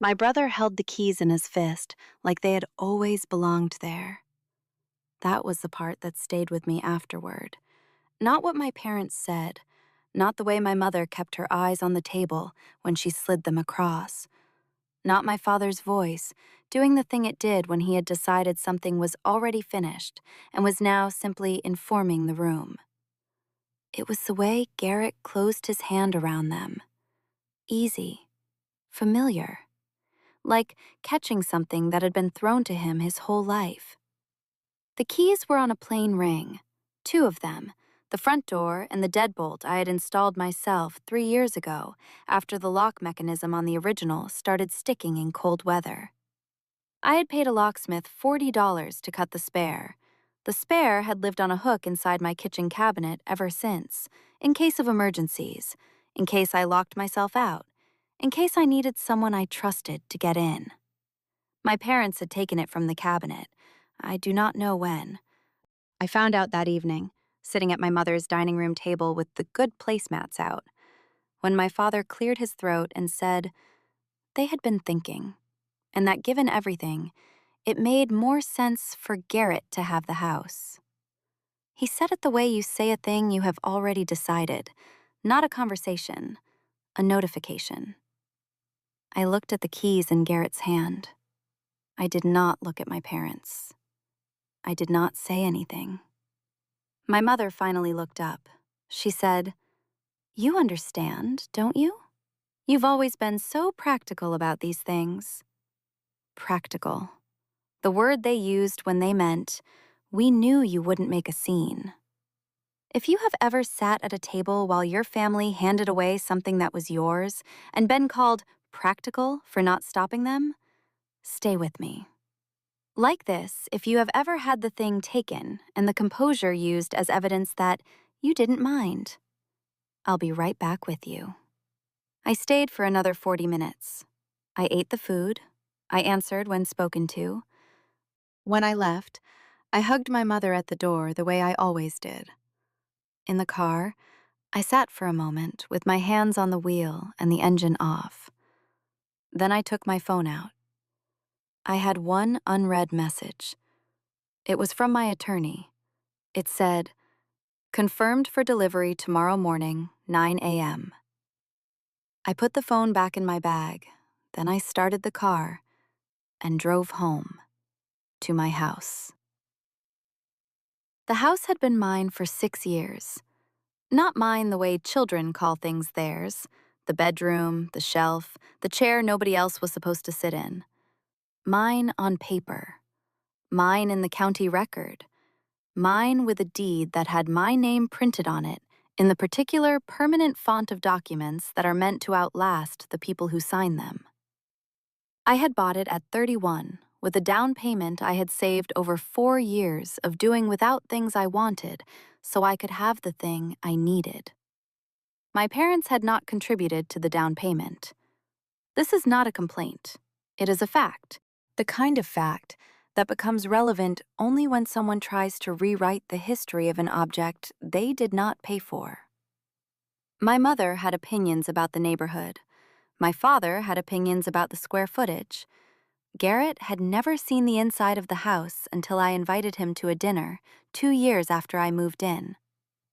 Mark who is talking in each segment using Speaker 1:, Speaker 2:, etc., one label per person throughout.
Speaker 1: My brother held the keys in his fist like they had always belonged there. That was the part that stayed with me afterward. Not what my parents said, not the way my mother kept her eyes on the table when she slid them across, not my father's voice doing the thing it did when he had decided something was already finished and was now simply informing the room. It was the way Garrett closed his hand around them. Easy, familiar, like catching something that had been thrown to him his whole life. The keys were on a plain ring, two of them, the front door and the deadbolt I had installed myself 3 years ago after the lock mechanism on the original started sticking in cold weather. I had paid a locksmith $40 to cut the spare. The spare had lived on a hook inside my kitchen cabinet ever since, in case of emergencies, in case I locked myself out, in case I needed someone I trusted to get in. My parents had taken it from the cabinet. I do not know when. I found out that evening, sitting at my mother's dining room table with the good placemats out, when my father cleared his throat and said they had been thinking, and that given everything, it made more sense for Garrett to have the house. He said it the way you say a thing you have already decided, not a conversation, a notification. I looked at the keys in Garrett's hand. I did not look at my parents. I did not say anything. My mother finally looked up. She said, "You understand, don't you? You've always been so practical about these things." Practical. The word they used when they meant, we knew you wouldn't make a scene. If you have ever sat at a table while your family handed away something that was yours and been called practical for not stopping them, stay with me. Like this, if you have ever had the thing taken and the composure used as evidence that you didn't mind. I'll be right back with you. I stayed for another 40 minutes. I ate the food. I answered when spoken to. When I left, I hugged my mother at the door the way I always did. In the car, I sat for a moment with my hands on the wheel and the engine off. Then I took my phone out. I had one unread message. It was from my attorney. It said, "Confirmed for delivery tomorrow morning, 9 a.m. I put the phone back in my bag, then I started the car and drove home to my house. The house had been mine for 6 years. Not mine the way children call things theirs, the bedroom, the shelf, the chair nobody else was supposed to sit in. Mine on paper. Mine in the county record. Mine with a deed that had my name printed on it in the particular permanent font of documents that are meant to outlast the people who sign them. I had bought it at 31 with a down payment I had saved over 4 years of doing without things I wanted so I could have the thing I needed. My parents had not contributed to the down payment. This is not a complaint. It is a fact. The kind of fact that becomes relevant only when someone tries to rewrite the history of an object they did not pay for. My mother had opinions about the neighborhood. My father had opinions about the square footage. Garrett had never seen the inside of the house until I invited him to a dinner 2 years after I moved in,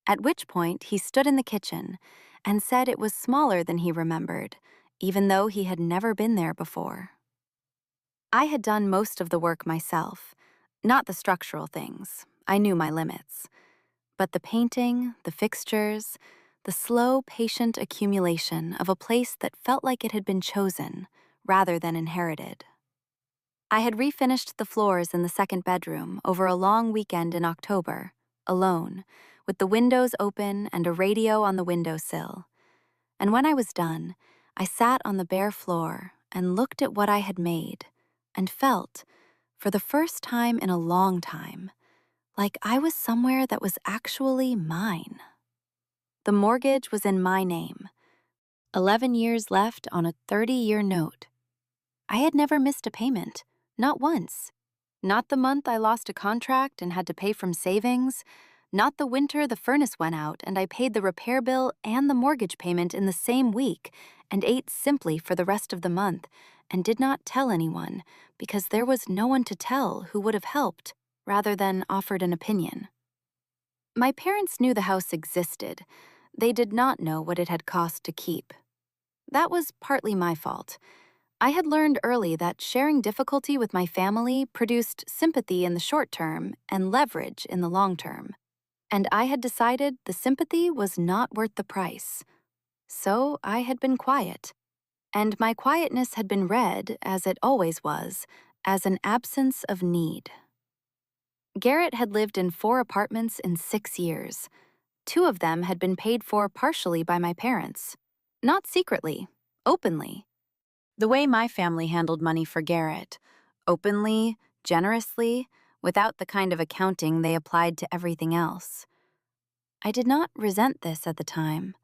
Speaker 1: at which point he stood in the kitchen and said it was smaller than he remembered, even though he had never been there before. I had done most of the work myself, not the structural things. I knew my limits. But the painting, the fixtures, the slow, patient accumulation of a place that felt like it had been chosen rather than inherited. I had refinished the floors in the second bedroom over a long weekend in October, alone, with the windows open and a radio on the windowsill. And when I was done, I sat on the bare floor and looked at what I had made and felt, for the first time in a long time, like I was somewhere that was actually mine. The mortgage was in my name, 11 years left on a 30-year note. I had never missed a payment, not once. Not the month I lost a contract and had to pay from savings, not the winter the furnace went out and I paid the repair bill and the mortgage payment in the same week and ate simply for the rest of the month and did not tell anyone because there was no one to tell who would have helped rather than offered an opinion. My parents knew the house existed. They did not know what it had cost to keep. That was partly my fault. I had learned early that sharing difficulty with my family produced sympathy in the short term and leverage in the long term. And I had decided the sympathy was not worth the price. So I had been quiet. And my quietness had been read, as it always was, as an absence of need. Garrett had lived in 4 apartments in 6 years. 2 of them had been paid for partially by my parents. Not secretly, openly. The way my family handled money for Garrett, openly, generously, without the kind of accounting they applied to everything else. I did not resent this at the time.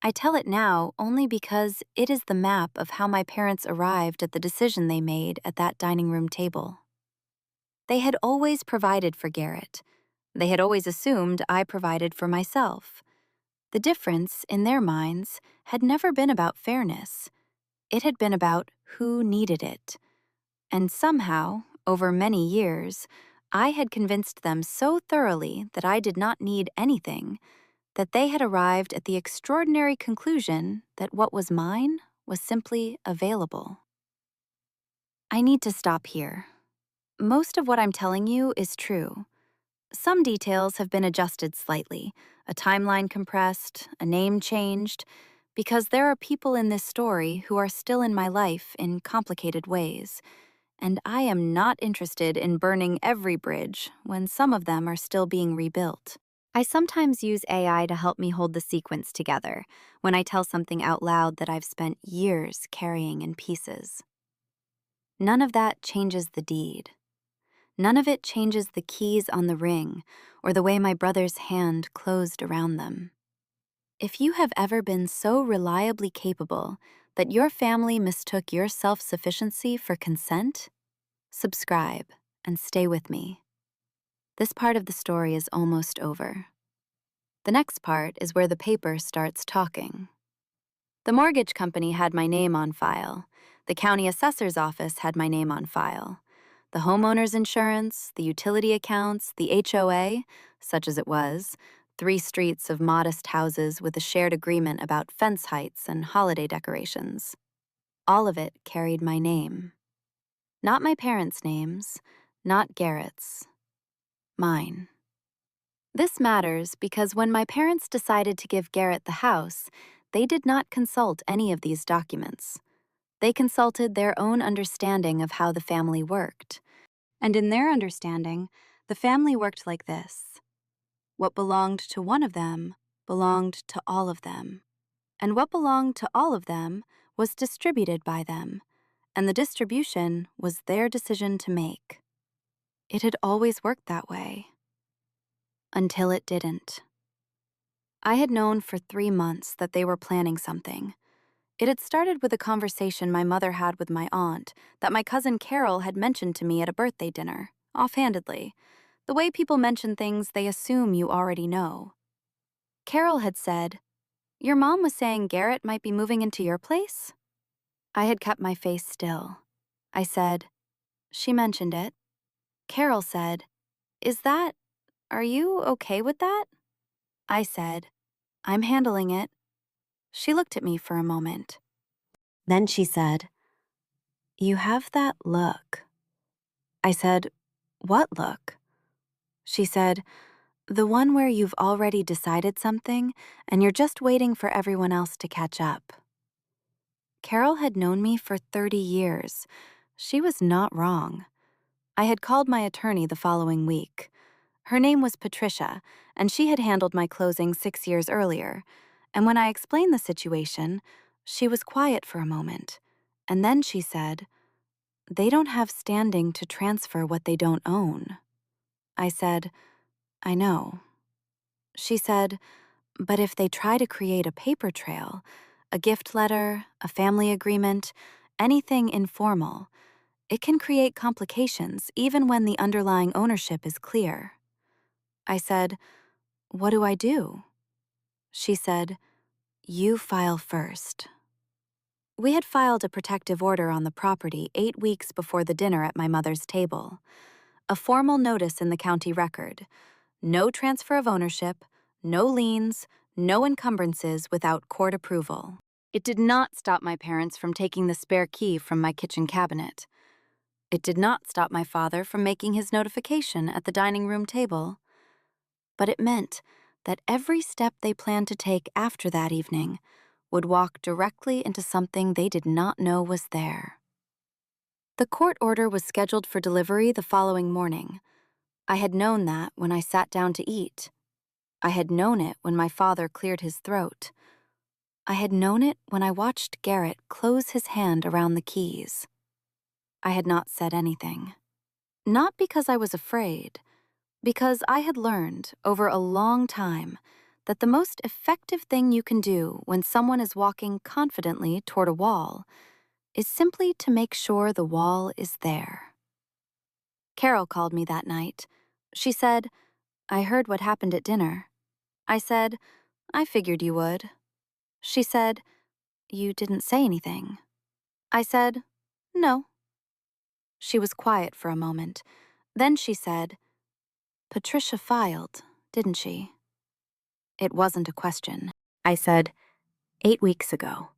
Speaker 1: I tell it now only because it is the map of how my parents arrived at the decision they made at that dining room table. They had always provided for Garrett. They had always assumed I provided for myself. The difference, in their minds, had never been about fairness. It had been about who needed it. And somehow, over many years, I had convinced them so thoroughly that I did not need anything that they had arrived at the extraordinary conclusion that what was mine was simply available. I need to stop here. Most of what I'm telling you is true. Some details have been adjusted slightly, a timeline compressed, a name changed, because there are people in this story who are still in my life in complicated ways, and I am not interested in burning every bridge when some of them are still being rebuilt. I sometimes use AI to help me hold the sequence together when I tell something out loud that I've spent years carrying in pieces. None of that changes the deed. None of it changes the keys on the ring or the way my brother's hand closed around them. If you have ever been so reliably capable that your family mistook your self-sufficiency for consent, subscribe and stay with me. This part of the story is almost over. The next part is where the paper starts talking. The mortgage company had my name on file. The county assessor's office had my name on file. The homeowner's insurance, the utility accounts, the HOA, such as it was, 3 streets of modest houses with a shared agreement about fence heights and holiday decorations. All of it carried my name. Not my parents' names, not Garrett's. Mine. This matters because when my parents decided to give Garrett the house, they did not consult any of these documents. They consulted their own understanding of how the family worked. And in their understanding, the family worked like this. What belonged to one of them belonged to all of them. And what belonged to all of them was distributed by them, and the distribution was their decision to make. It had always worked that way. Until it didn't. I had known for 3 months that they were planning something. It had started with a conversation my mother had with my aunt that my cousin Carol had mentioned to me at a birthday dinner, offhandedly, the way people mention things they assume you already know. Carol had said, "Your mom was saying Garrett might be moving into your place?" I had kept my face still. I said, "She mentioned it." Carol said, Are you okay with that?" I said, "I'm handling it." She looked at me for a moment. Then she said, "You have that look." I said, "What look?" She said, "The one where you've already decided something and you're just waiting for everyone else to catch up." Carol had known me for 30 years. She was not wrong. I had called my attorney the following week. Her name was Patricia, and she had handled my closing 6 years earlier. And when I explained the situation, she was quiet for a moment. And then she said, "They don't have standing to transfer what they don't own." I said, "I know." She said, "But if they try to create a paper trail, a gift letter, a family agreement, anything informal, it can create complications even when the underlying ownership is clear." I said, "What do I do?" She said, "You file first." We had filed a protective order on the property 8 weeks before the dinner at my mother's table. A formal notice in the county record. No transfer of ownership, no liens, no encumbrances without court approval. It did not stop my parents from taking the spare key from my kitchen cabinet. It did not stop my father from making his notification at the dining room table. But it meant that every step they planned to take after that evening would walk directly into something they did not know was there. The court order was scheduled for delivery the following morning. I had known that when I sat down to eat. I had known it when my father cleared his throat. I had known it when I watched Garrett close his hand around the keys. I had not said anything. Not because I was afraid, because I had learned over a long time that the most effective thing you can do when someone is walking confidently toward a wall is simply to make sure the wall is there. Carol called me that night. She said, "I heard what happened at dinner." I said, "I figured you would." She said, "You didn't say anything." I said, "No." She was quiet for a moment. Then she said, "Patricia filed, didn't she?" It wasn't a question. I said, 8 weeks ago.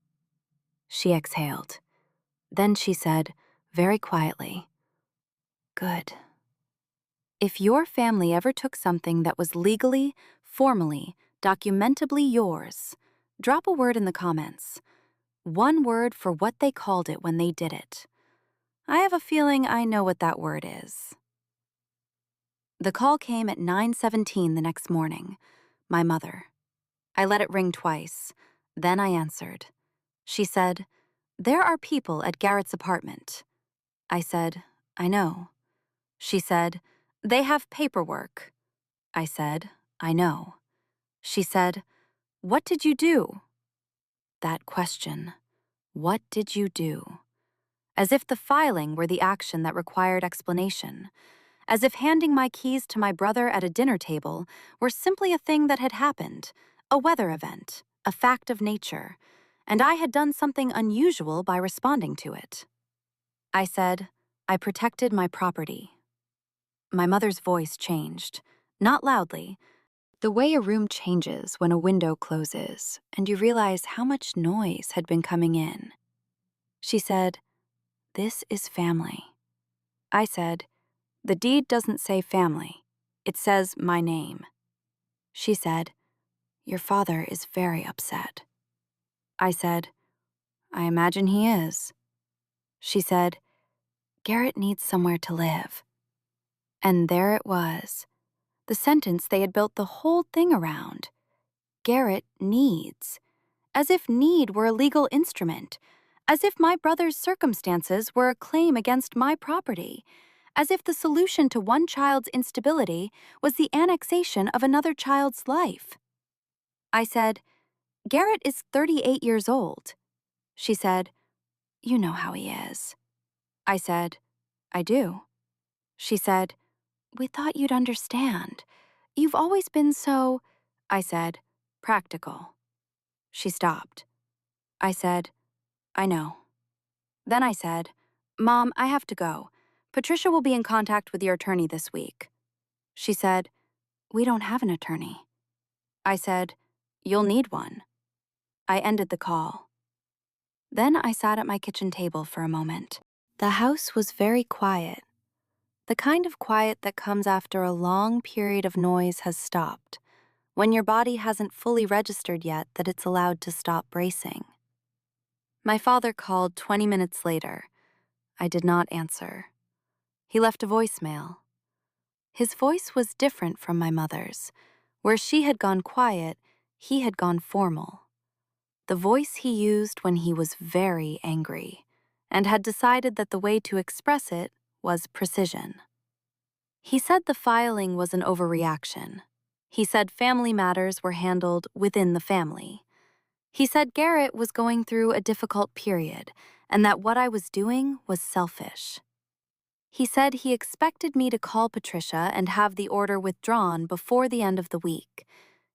Speaker 1: She exhaled. Then she said, very quietly, "Good." If your family ever took something that was legally, formally, documentably yours, drop a word in the comments. One word for what they called it when they did it. I have a feeling I know what that word is. The call came at 9:17 the next morning. My mother. I let it ring twice. Then I answered. She said, "There are people at Garrett's apartment." I said, "I know." She said, "They have paperwork." I said, "I know." She said, "What did you do?" That question, what did you do? As if the filing were the action that required explanation. As if handing my keys to my brother at a dinner table were simply a thing that had happened, a weather event, a fact of nature, and I had done something unusual by responding to it. I said, "I protected my property." My mother's voice changed, not loudly, the way a room changes when a window closes and you realize how much noise had been coming in. She said, "This is family." I said, "The deed doesn't say family. It says my name." She said, "Your father is very upset." I said, "I imagine he is." She said, "Garrett needs somewhere to live." And there it was, the sentence they had built the whole thing around. Garrett needs. As if need were a legal instrument. As if my brother's circumstances were a claim against my property. As if the solution to one child's instability was the annexation of another child's life. I said, "Garrett is 38 years old." She said, "You know how he is." I said, "I do." She said, "We thought you'd understand. You've always been so," I said, "practical." She stopped. I said, "I know." Then I said, "Mom, I have to go. Patricia will be in contact with your attorney this week." She said, "We don't have an attorney." I said, "You'll need one." I ended the call. Then I sat at my kitchen table for a moment. The house was very quiet. The kind of quiet that comes after a long period of noise has stopped, when your body hasn't fully registered yet that it's allowed to stop bracing. My father called 20 minutes later. I did not answer. He left a voicemail. His voice was different from my mother's. Where she had gone quiet, he had gone formal. The voice he used when he was very angry, and had decided that the way to express it was precision. He said the filing was an overreaction. He said family matters were handled within the family. He said Garrett was going through a difficult period, and that what I was doing was selfish. He said he expected me to call Patricia and have the order withdrawn before the end of the week.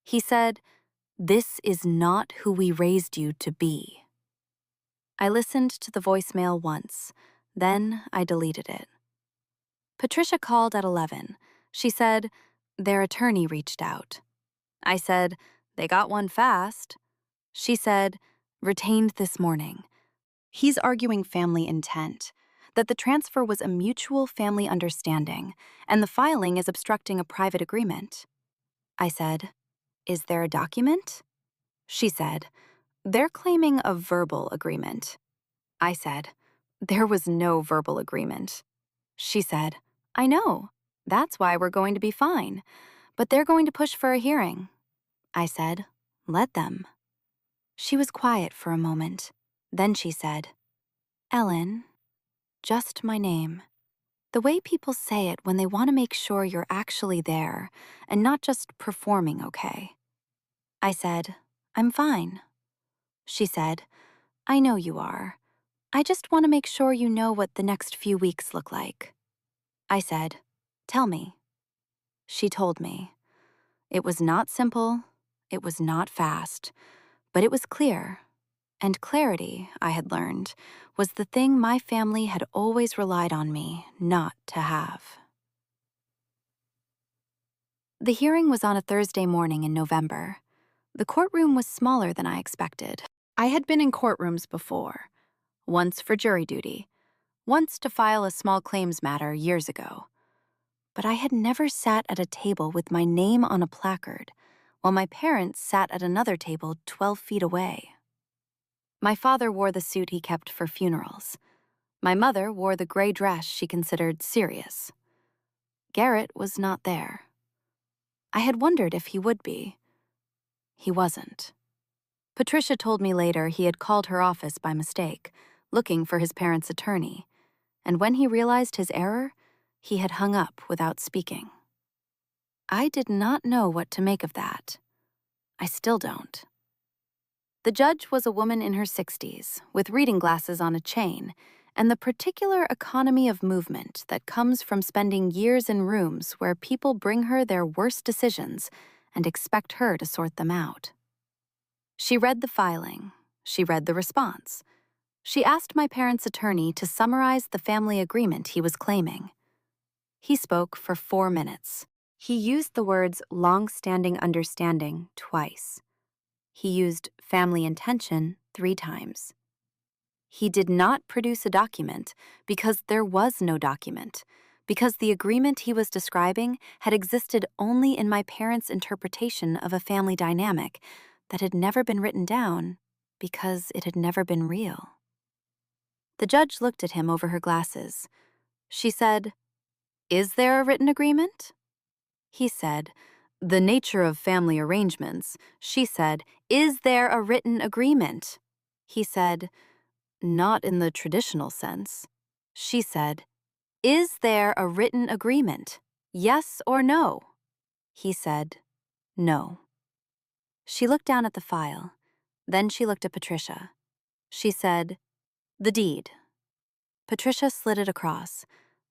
Speaker 1: He said, "This is not who we raised you to be." I listened to the voicemail once, then I deleted it. Patricia called at 11. She said, their attorney reached out. I said, they got one fast. She said, retained this morning. He's arguing family intent, that the transfer was a mutual family understanding, and the filing is obstructing a private agreement. I said, is there a document? She said, they're claiming a verbal agreement. I said, there was no verbal agreement. She said, I know. That's why we're going to be fine. But they're going to push for a hearing. I said, let them. She was quiet for a moment. Then she said, Ellen, just my name. The way people say it when they want to make sure you're actually there and not just performing okay. I said, I'm fine. She said, I know you are. I just want to make sure you know what the next few weeks look like. I said, tell me. She told me. It was not simple, it was not fast, but it was clear. And clarity, I had learned, was the thing my family had always relied on me not to have. The hearing was on a Thursday morning in November. The courtroom was smaller than I expected. I had been in courtrooms before, once for jury duty, once to file a small claims matter years ago. But I had never sat at a table with my name on a placard, while my parents sat at another table 12 feet away. My father wore the suit he kept for funerals. My mother wore the gray dress she considered serious. Garrett was not there. I had wondered if he would be. He wasn't. Patricia told me later he had called her office by mistake, looking for his parents' attorney, and when he realized his error, he had hung up without speaking. I did not know what to make of that. I still don't. The judge was a woman in her 60s, with reading glasses on a chain, and the particular economy of movement that comes from spending years in rooms where people bring her their worst decisions and expect her to sort them out. She read the filing. She read the response. She asked my parents' attorney to summarize the family agreement he was claiming. He spoke for 4 minutes. He used the words long-standing understanding twice. He used family intention 3 times. He did not produce a document because there was no document, because the agreement he was describing had existed only in my parents' interpretation of a family dynamic that had never been written down because it had never been real. The judge looked at him over her glasses. She said, "Is there a written agreement?" He said, "The nature of family arrangements." She said, "Is there a written agreement?" He said, "Not in the traditional sense." She said, "Is there a written agreement? Yes or no?" He said, "No." She looked down at the file. Then she looked at Patricia. She said, "The deed." Patricia slid it across.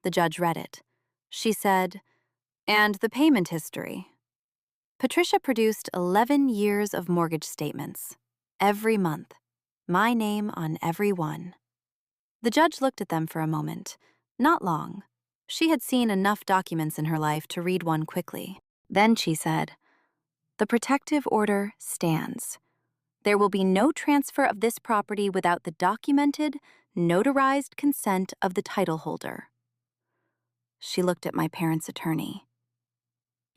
Speaker 1: The judge read it. She said, "And the payment history." Patricia produced 11 years of mortgage statements, every month, my name on every one. The judge looked at them for a moment, not long. She had seen enough documents in her life to read one quickly. Then she said, "The protective order stands. There will be no transfer of this property without the documented, notarized consent of the title holder." She looked at my parents' attorney.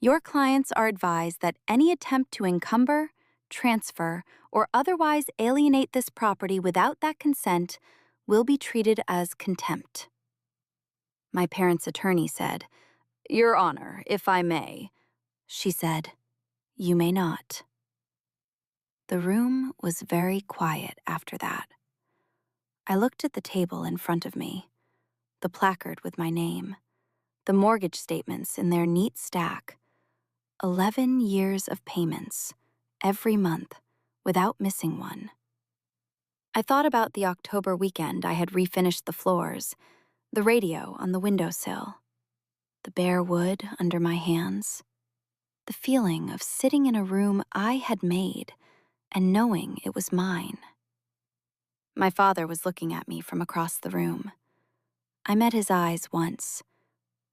Speaker 1: "Your clients are advised that any attempt to encumber, transfer, or otherwise alienate this property without that consent will be treated as contempt." My parents' attorney said, "Your Honor, if I may." She said, "You may not." The room was very quiet after that. I looked at the table in front of me, the placard with my name, the mortgage statements in their neat stack, 11 years of payments, every month, without missing one. I thought about the October weekend I had refinished the floors, the radio on the windowsill, the bare wood under my hands, the feeling of sitting in a room I had made and knowing it was mine. My father was looking at me from across the room. I met his eyes once,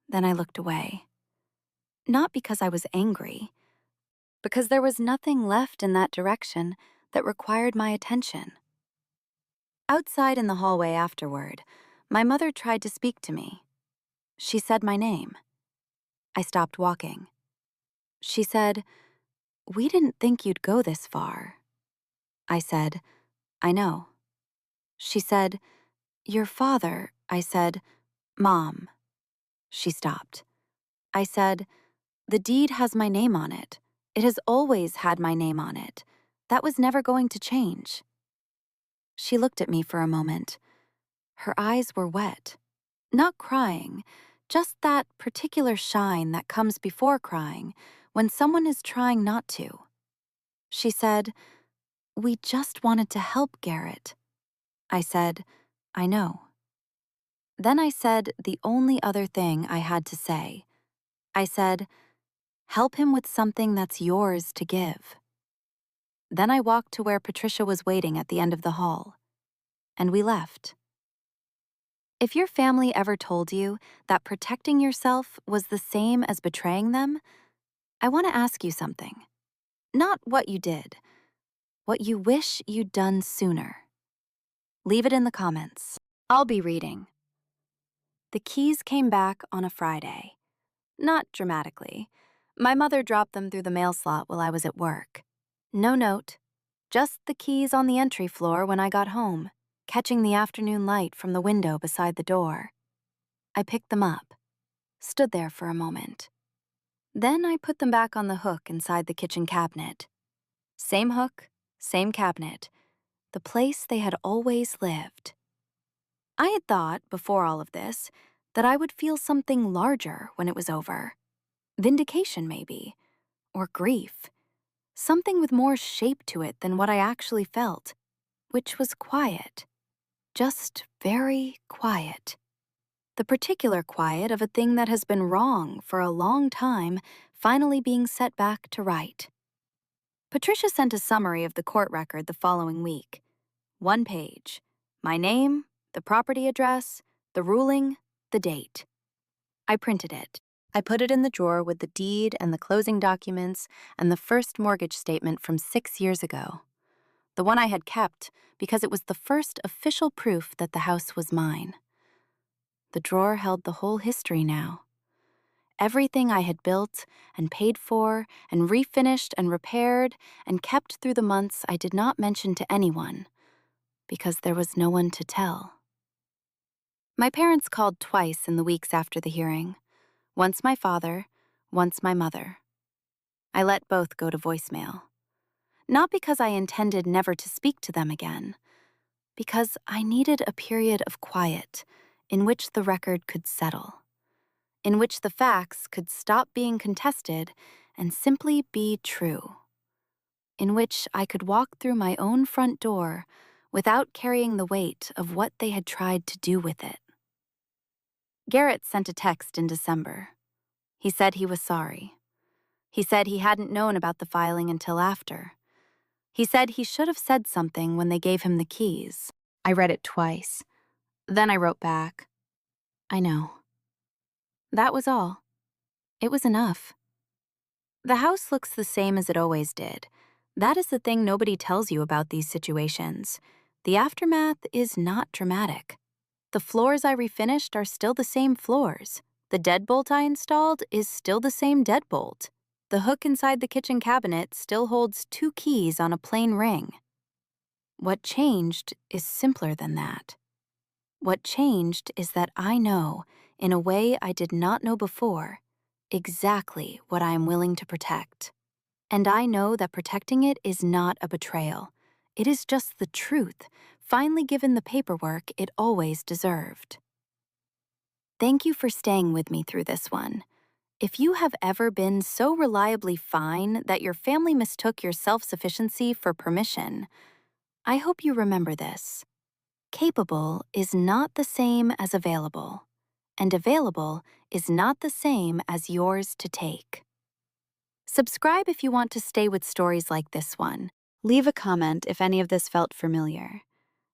Speaker 1: then I looked away. Not because I was angry, because there was nothing left in that direction that required my attention. Outside in the hallway afterward, my mother tried to speak to me. She said my name. I stopped walking. She said, "We didn't think you'd go this far." I said, "I know." She said, "Your father," I said, "Mom." She stopped. I said, "The deed has my name on it. It has always had my name on it. That was never going to change." She looked at me for a moment. Her eyes were wet. Not crying, just that particular shine that comes before crying when someone is trying not to. She said, "We just wanted to help Garrett." I said, "I know." Then I said the only other thing I had to say. I said, "Help him with something that's yours to give." Then I walked to where Patricia was waiting at the end of the hall, and we left. If your family ever told you that protecting yourself was the same as betraying them, I want to ask you something. Not what you did, what you wish you'd done sooner. Leave it in the comments. I'll be reading. The keys came back on a Friday. Not dramatically. My mother dropped them through the mail slot while I was at work. No note, just the keys on the entry floor when I got home, catching the afternoon light from the window beside the door. I picked them up, stood there for a moment. Then I put them back on the hook inside the kitchen cabinet. Same hook, same cabinet, the place they had always lived. I had thought, before all of this, that I would feel something larger when it was over. Vindication, maybe, or grief. Something with more shape to it than what I actually felt, which was quiet. Just very quiet. The particular quiet of a thing that has been wrong for a long time finally being set back to right. Patricia sent a summary of the court record the following week. 1 page. My name, the property address, the ruling, the date. I printed it. I put it in the drawer with the deed and the closing documents and the first mortgage statement from 6 years ago. The one I had kept because it was the first official proof that the house was mine. The drawer held the whole history now. Everything I had built and paid for and refinished and repaired and kept through the months I did not mention to anyone, because there was no one to tell. My parents called twice in the weeks after the hearing. Once my father, once my mother. I let both go to voicemail. Not because I intended never to speak to them again, because I needed a period of quiet in which the record could settle, in which the facts could stop being contested and simply be true, in which I could walk through my own front door without carrying the weight of what they had tried to do with it. Garrett sent a text in December. He said he was sorry. He said he hadn't known about the filing until after. He said he should have said something when they gave him the keys. I read it twice. Then I wrote back, "I know." That was all. It was enough. The house looks the same as it always did. That is the thing nobody tells you about these situations. The aftermath is not dramatic. The floors I refinished are still the same floors. The deadbolt I installed is still the same deadbolt. The hook inside the kitchen cabinet still holds 2 keys on a plain ring. What changed is simpler than that. What changed is that I know, in a way I did not know before, exactly what I am willing to protect. And I know that protecting it is not a betrayal. It is just the truth, finally given the paperwork it always deserved. Thank you for staying with me through this one. If you have ever been so reliably fine that your family mistook your self-sufficiency for permission, I hope you remember this. Capable is not the same as available, and available is not the same as yours to take. Subscribe if you want to stay with stories like this one. Leave a comment if any of this felt familiar.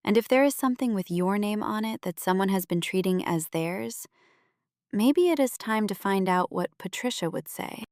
Speaker 1: And if there is something with your name on it that someone has been treating as theirs, maybe it is time to find out what Patricia would say.